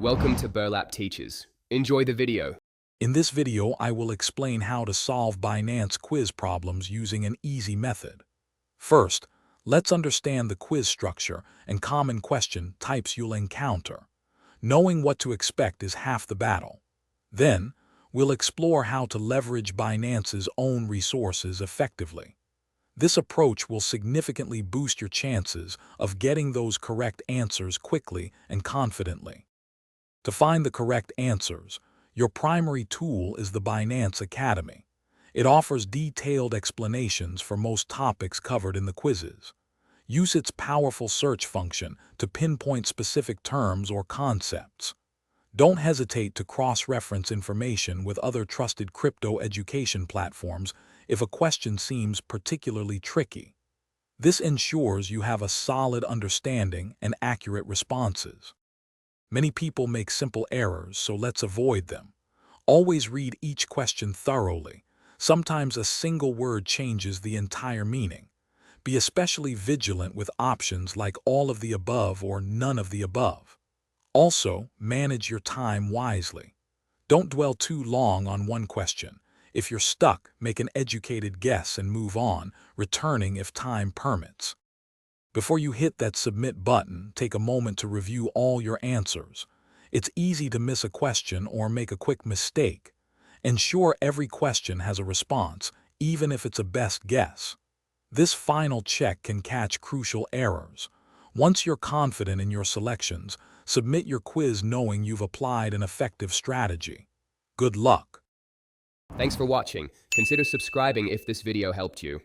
Welcome to Burlap Teachers. Enjoy the video. In this video, I will explain how to solve Binance quiz problems using an easy method. First, let's understand the quiz structure and common question types you'll encounter. Knowing what to expect is half the battle. Then, we'll explore how to leverage Binance's own resources effectively. This approach will significantly boost your chances of getting those correct answers quickly and confidently. To find the correct answers, your primary tool is the Binance Academy. It offers detailed explanations for most topics covered in the quizzes. Use its powerful search function to pinpoint specific terms or concepts. Don't hesitate to cross-reference information with other trusted crypto education platforms if a question seems particularly tricky. This ensures you have a solid understanding and accurate responses. Many people make simple errors, so let's avoid them. Always read each question thoroughly. Sometimes a single word changes the entire meaning. Be especially vigilant with options like all of the above or none of the above. Also, manage your time wisely. Don't dwell too long on one question. If you're stuck, make an educated guess and move on, returning if time permits. Before you hit that submit button, take a moment to review all your answers. It's easy to miss a question or make a quick mistake. Ensure every question has a response, even if it's a best guess. This final check can catch crucial errors. Once you're confident in your selections, submit your quiz knowing you've applied an effective strategy. Good luck! Thanks for watching. Consider subscribing if this video helped you.